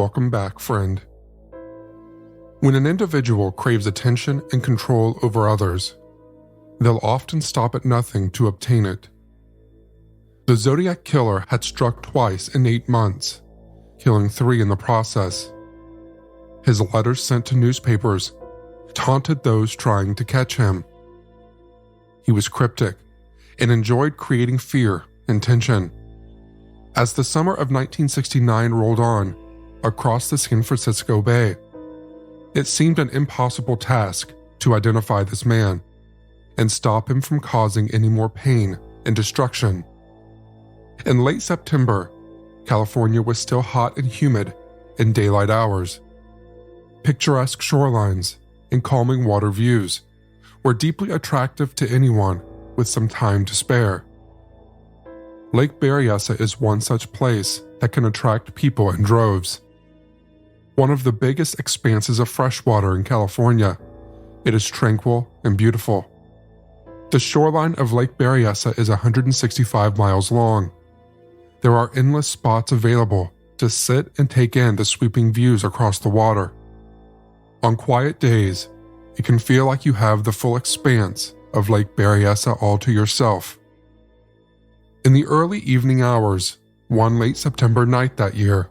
Welcome back, friend. When an individual craves attention and control over others, they'll often stop at nothing to obtain it. The Zodiac Killer had struck twice in 8 months, killing 3 in the process. His letters sent to newspapers taunted those trying to catch him. He was cryptic and enjoyed creating fear and tension. As the summer of 1969 rolled on across the San Francisco Bay, it seemed an impossible task to identify this man and stop him from causing any more pain and destruction. In late September, California was still hot and humid in daylight hours. Picturesque shorelines and calming water views were deeply attractive to anyone with some time to spare. Lake Berryessa is one such place that can attract people in droves. One of the biggest expanses of freshwater in California, it is tranquil and beautiful. The shoreline of Lake Berryessa is 165 miles long. There are endless spots available to sit and take in the sweeping views across the water. On quiet days, it can feel like you have the full expanse of Lake Berryessa all to yourself. In the early evening hours, one late September night that year,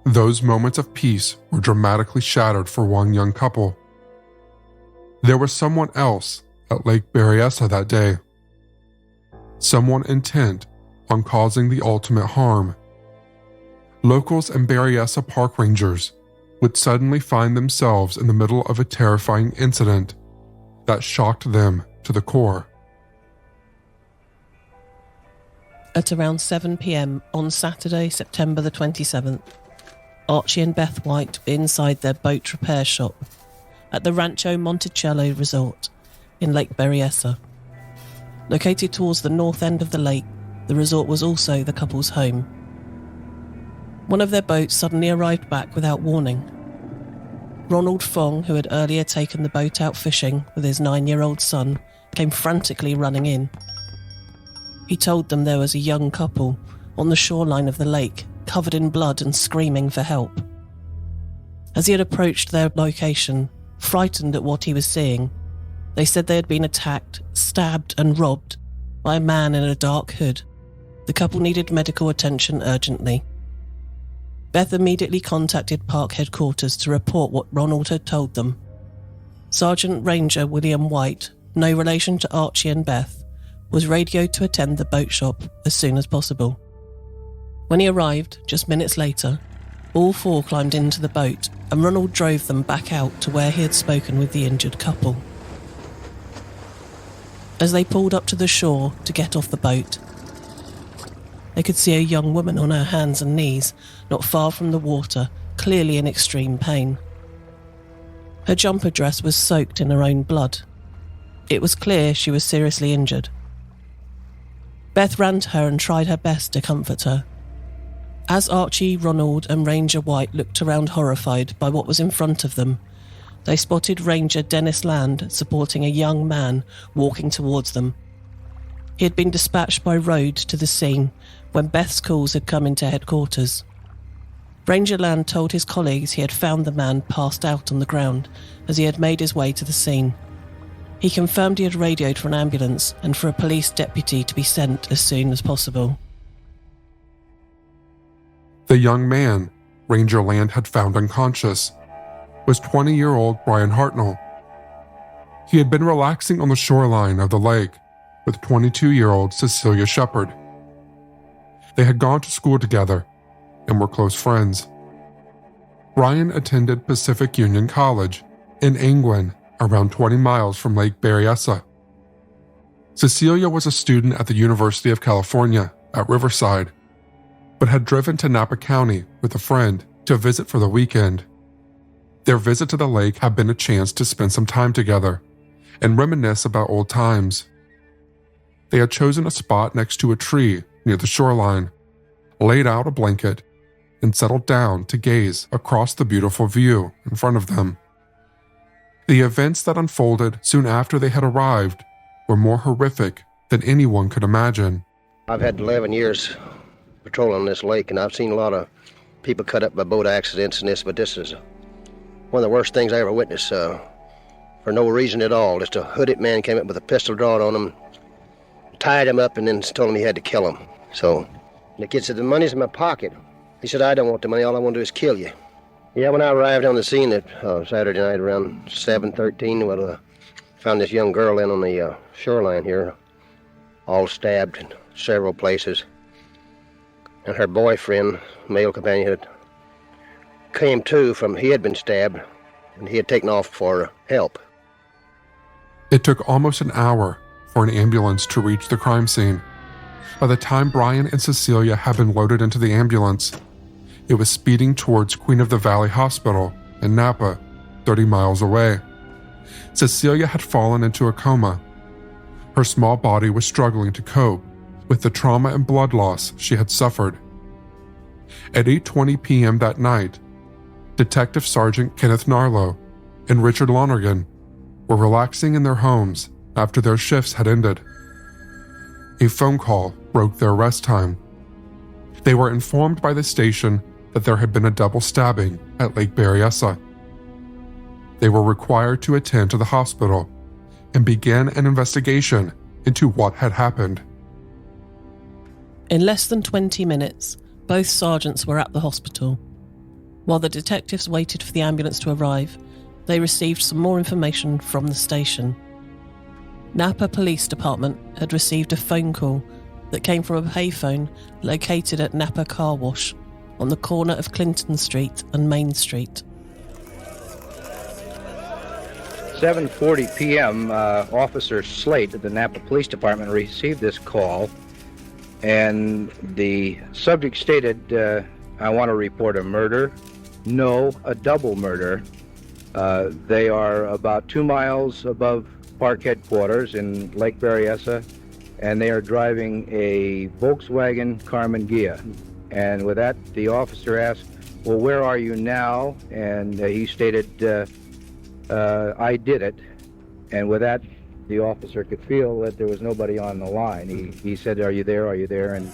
those moments of peace were dramatically shattered for one young couple. There was someone else at Lake Berryessa that day. Someone intent on causing the ultimate harm. Locals and Berryessa park rangers would suddenly find themselves in the middle of a terrifying incident that shocked them to the core. At around 7 p.m. on Saturday, September the 27th, Archie and Beth White were inside their boat repair shop at the Rancho Monticello Resort in Lake Berryessa. Located towards the north end of the lake, the resort was also the couple's home. One of their boats suddenly arrived back without warning. Ronald Fong, who had earlier taken the boat out fishing with his 9-year-old son, came frantically running in. He told them there was a young couple on the shoreline of the lake, covered in blood and screaming for help. As he had approached their location, frightened at what he was seeing, they said they had been attacked, stabbed and robbed by a man in a dark hood. The couple needed medical attention urgently. Beth immediately contacted park headquarters to report what Ronald had told them. Sergeant Ranger William White, no relation to Archie and Beth, was radioed to attend the boat shop as soon as possible. When he arrived, just minutes later, all 4 climbed into the boat and Ronald drove them back out to where he had spoken with the injured couple. As they pulled up to the shore to get off the boat, they could see a young woman on her hands and knees, not far from the water, clearly in extreme pain. Her jumper dress was soaked in her own blood. It was clear she was seriously injured. Beth ran to her and tried her best to comfort her. As Archie, Ronald and Ranger White looked around horrified by what was in front of them, they spotted Ranger Dennis Land supporting a young man walking towards them. He had been dispatched by road to the scene when Beth's calls had come into headquarters. Ranger Land told his colleagues he had found the man passed out on the ground as he had made his way to the scene. He confirmed he had radioed for an ambulance and for a police deputy to be sent as soon as possible. The young man Ranger Land had found unconscious was 20-year-old Bryan Hartnell. He had been relaxing on the shoreline of the lake with 22-year-old Cecelia Shepard. They had gone to school together and were close friends. Bryan attended Pacific Union College in Angwin, around 20 miles from Lake Berryessa. Cecelia was a student at the University of California at Riverside, but had driven to Napa County with a friend to visit for the weekend. Their visit to the lake had been a chance to spend some time together and reminisce about old times. They had chosen a spot next to a tree near the shoreline, laid out a blanket, and settled down to gaze across the beautiful view in front of them. The events that unfolded soon after they had arrived were more horrific than anyone could imagine. I've had 11 years patrolling this lake, and I've seen a lot of people cut up by boat accidents and this, but this is one of the worst things I ever witnessed, for no reason at all. Just a hooded man came up with a pistol drawn on him, tied him up, and then told him he had to kill him. So the kid said, the money's in my pocket. He said, I don't want the money. All I want to do is kill you. Yeah, when I arrived on the scene at Saturday night around 7:13, well, found this young girl in on the shoreline here, all stabbed in several places. And her boyfriend, male companion, had came to from, he had been stabbed, and he had taken off for help. It took almost an hour for an ambulance to reach the crime scene. By the time Bryan and Cecelia had been loaded into the ambulance, it was speeding towards Queen of the Valley Hospital in Napa, 30 miles away. Cecelia had fallen into a coma. Her small body was struggling to cope with the trauma and blood loss she had suffered. At 8:20 p.m. that night, Detective Sergeant Kenneth Narlow and Richard Lonergan were relaxing in their homes after their shifts had ended. A phone call broke their rest time. They were informed by the station that there had been a double stabbing at Lake Berryessa. They were required to attend to the hospital and began an investigation into what had happened. In less than 20 minutes, both sergeants were at the hospital. While the detectives waited for the ambulance to arrive, they received some more information from the station. Napa Police Department had received a phone call that came from a payphone located at Napa Car Wash on the corner of Clinton Street and Main Street. 7:40 p.m., Officer Slate at the Napa Police Department received this call, and the subject stated, I want to report a murder. No, a double murder. They are about 2 miles above park headquarters in Lake Berryessa, and they are driving a Volkswagen Carmen Ghia. And with that, the officer asked, well, where are you now? And he stated, I did it. And with that, the officer could feel that there was nobody on the line. He said, are you there? Are you there? And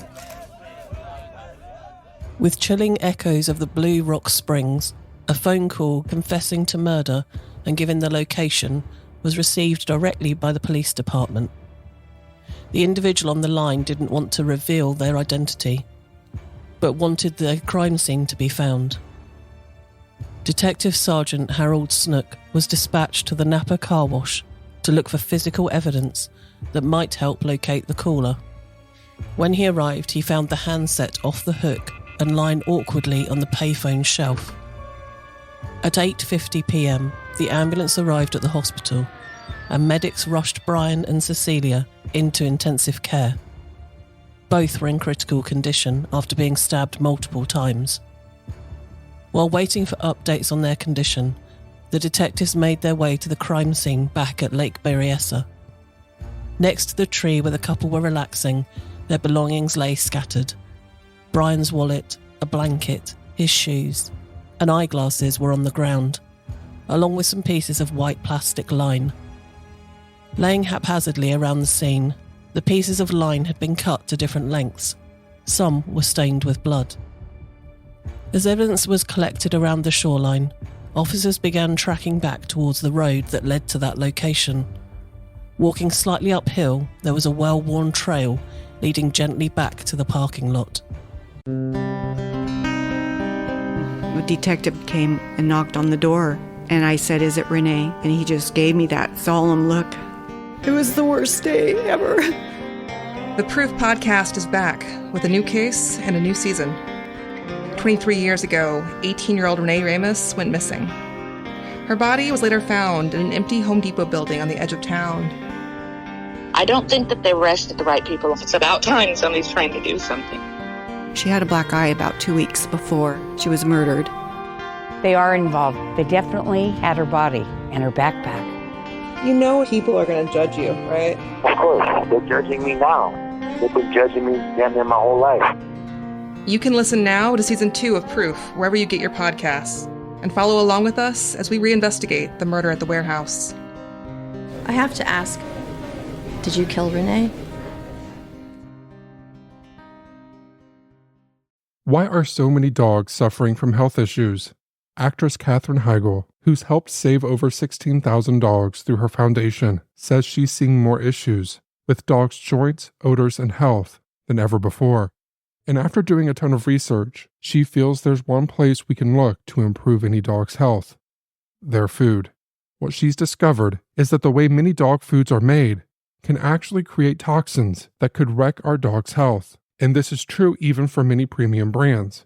with chilling echoes of the Blue Rock Springs, a phone call confessing to murder and giving the location was received directly by the police department. The individual on the line didn't want to reveal their identity, but wanted the crime scene to be found. Detective Sergeant Harold Snook was dispatched to the Napa Car Wash to look for physical evidence that might help locate the caller. When he arrived, he found the handset off the hook and lying awkwardly on the payphone shelf. At 8:50 p.m, the ambulance arrived at the hospital, and medics rushed Bryan and Cecelia into intensive care. Both were in critical condition after being stabbed multiple times. While waiting for updates on their condition, the detectives made their way to the crime scene back at Lake Berryessa. Next to the tree where the couple were relaxing, their belongings lay scattered. Bryan's wallet, a blanket, his shoes, and eyeglasses were on the ground, along with some pieces of white plastic line. Laying haphazardly around the scene, the pieces of line had been cut to different lengths. Some were stained with blood. As evidence was collected around the shoreline, officers began tracking back towards the road that led to that location. Walking slightly uphill, there was a well-worn trail leading gently back to the parking lot. The detective came and knocked on the door, and I said, "Is it Renee?" And he just gave me that solemn look. It was the worst day ever. The Proof podcast is back with a new case and a new season. 23 years ago, 18-year-old Renee Ramos went missing. Her body was later found in an empty Home Depot building on the edge of town. I don't think that they arrested the right people. It's about time somebody's trying to do something. She had a black eye about 2 weeks before she was murdered. They are involved. They definitely had her body and her backpack. You know people are going to judge you, right? Of course. They're judging me now. They've been judging me damn near my whole life. You can listen now to Season 2 of Proof, wherever you get your podcasts, and follow along with us as we reinvestigate the murder at the warehouse. I have to ask, did you kill Renee? Why are so many dogs suffering from health issues? Actress Katherine Heigl, who's helped save over 16,000 dogs through her foundation, says she's seeing more issues with dogs' joints, odors, and health than ever before. And after doing a ton of research, she feels there's one place we can look to improve any dog's health: their food. What she's discovered is that the way many dog foods are made can actually create toxins that could wreck our dog's health, and this is true even for many premium brands.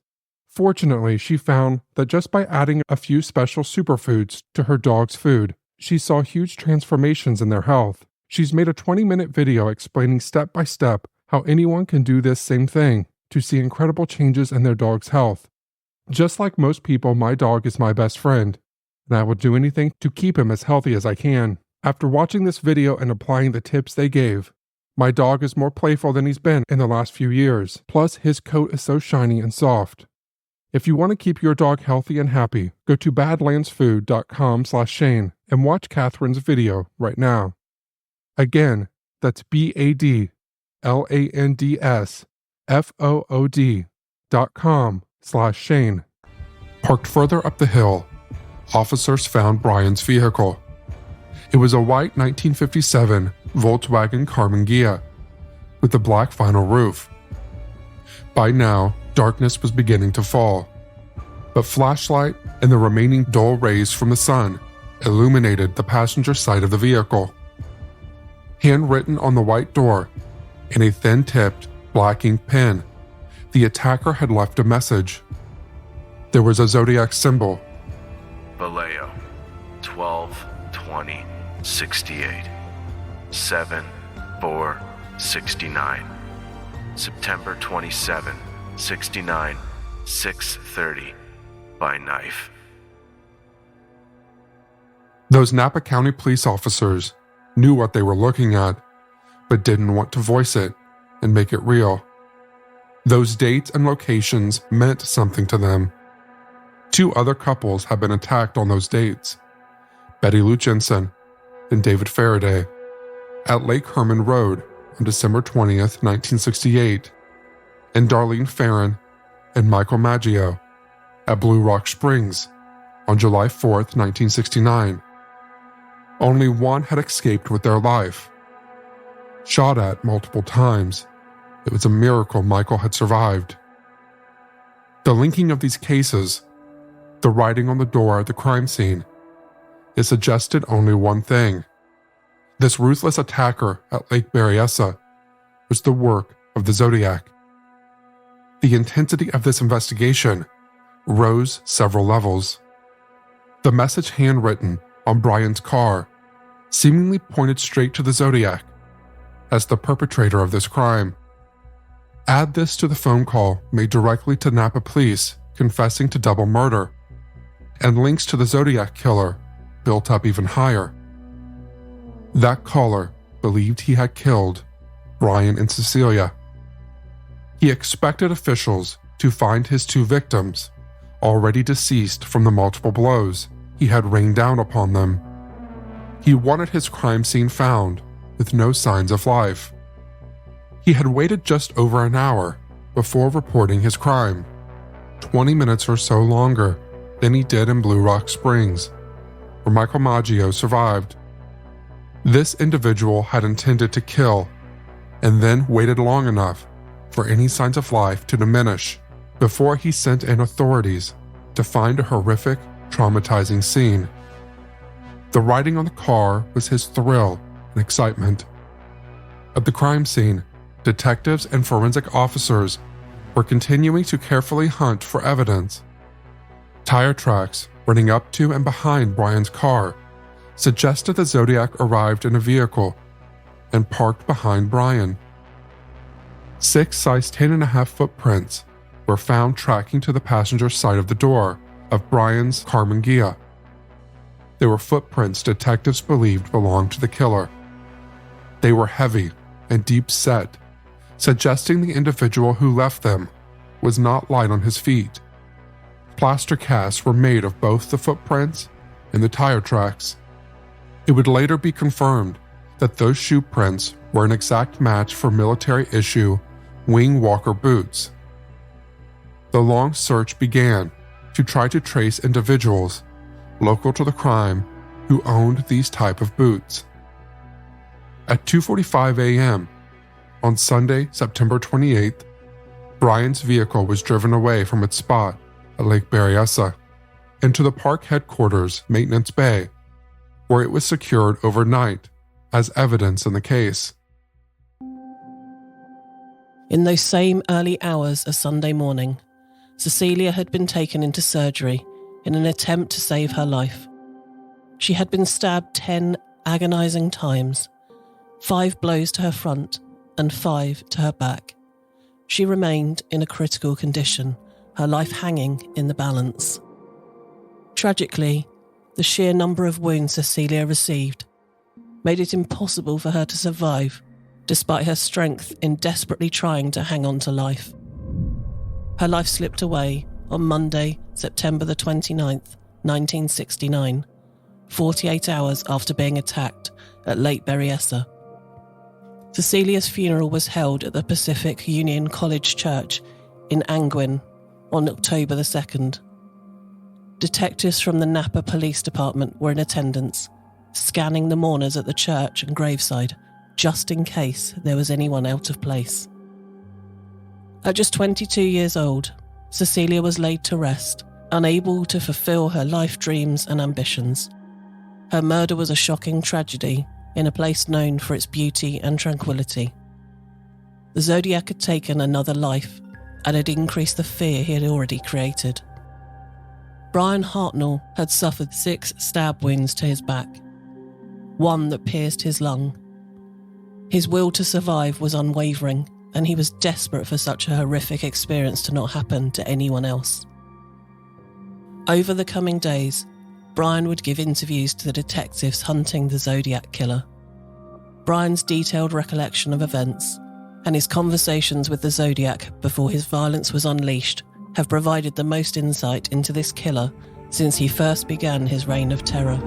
Fortunately, she found that just by adding a few special superfoods to her dog's food, she saw huge transformations in their health. She's made a 20-minute video explaining step by step how anyone can do this same thing to see incredible changes in their dog's health. Just like most people, my dog is my best friend, and I will do anything to keep him as healthy as I can. After watching this video and applying the tips they gave, my dog is more playful than he's been in the last few years. Plus, his coat is so shiny and soft. If you want to keep your dog healthy and happy, go to badlandsfood.com/Shane and watch Katherine's video right now. Again, that's badlandsfood.com/Shane. Parked further up the hill, officers found Bryan's vehicle. It was a white 1957 Volkswagen Karmann Ghia with a black vinyl roof. By now, darkness was beginning to fall, but flashlight and the remaining dull rays from the sun illuminated the passenger side of the vehicle. Handwritten on the white door in a thin-tipped black ink pen, the attacker had left a message. There was a Zodiac symbol. Vallejo, 12/20/68, 7/4/69, September 27, 69, 6:30, by knife. Those Napa County police officers knew what they were looking at, but didn't want to voice it and make it real. Those dates and locations meant something to them. 2 other couples had been attacked on those dates: Betty Lou Jensen and David Faraday, at Lake Herman Road on December 20th, 1968, and Darlene Farron and Michael Maggio at Blue Rock Springs on July 4th, 1969. Only one had escaped with their life. Shot at multiple times, it was a miracle Michael had survived. The linking of these cases, the writing on the door at the crime scene, it suggested only one thing. This ruthless attacker at Lake Berryessa was the work of the Zodiac. The intensity of this investigation rose several levels. The message handwritten on Bryan's car seemingly pointed straight to the Zodiac as the perpetrator of this crime. Add this to the phone call made directly to Napa police confessing to double murder, and links to the Zodiac Killer built up even higher. That caller believed he had killed Bryan and Cecelia. He expected officials to find his 2 victims, already deceased from the multiple blows he had rained down upon them. He wanted his crime scene found with no signs of life. He had waited just over an hour before reporting his crime, 20 minutes or so longer than he did in Blue Rock Springs, where Michael Maggio survived. This individual had intended to kill, and then waited long enough for any signs of life to diminish before he sent in authorities to find a horrific, traumatizing scene. The writing on the car was his thrill and excitement. At the crime scene, detectives and forensic officers were continuing to carefully hunt for evidence. Tire tracks running up to and behind Bryan's car suggested the Zodiac arrived in a vehicle and parked behind Bryan. 6 size 10.5 footprints were found tracking to the passenger side of the door of Bryan's Karmann Ghia. They were footprints detectives believed belonged to the killer. They were heavy and deep set, suggesting the individual who left them was not light on his feet. Plaster casts were made of both the footprints and the tire tracks. It would later be confirmed that those shoe prints were an exact match for military-issue Wing Walker boots. The long search began to try to trace individuals local to the crime who owned these type of boots. At 2:45 a.m. on Sunday, September 28th, Bryan's vehicle was driven away from its spot at Lake Berryessa into the park headquarters maintenance bay, where it was secured overnight as evidence in the case. In those same early hours of Sunday morning, Cecelia had been taken into surgery in an attempt to save her life. She had been stabbed 10 agonizing times, 5 blows to her front and 5 to her back. She remained in a critical condition, her life hanging in the balance. Tragically, the sheer number of wounds Cecelia received made it impossible for her to survive, despite her strength in desperately trying to hang on to life. Her life slipped away on Monday, September the 29th, 1969, 48 hours after being attacked at Lake Berryessa. Cecilia's funeral was held at the Pacific Union College Church in Angwin on October the 2nd. Detectives from the Napa Police Department were in attendance, scanning the mourners at the church and graveside, just in case there was anyone out of place. At just 22 years old, Cecelia was laid to rest, unable to fulfill her life dreams and ambitions. Her murder was a shocking tragedy in a place known for its beauty and tranquility. The Zodiac had taken another life and had increased the fear he had already created. Bryan Hartnell had suffered 6 stab wounds to his back, 1 that pierced his lung. His will to survive was unwavering, and he was desperate for such a horrific experience to not happen to anyone else. Over the coming days, Bryan would give interviews to the detectives hunting the Zodiac Killer. Bryan's detailed recollection of events and his conversations with the Zodiac before his violence was unleashed have provided the most insight into this killer since he first began his reign of terror.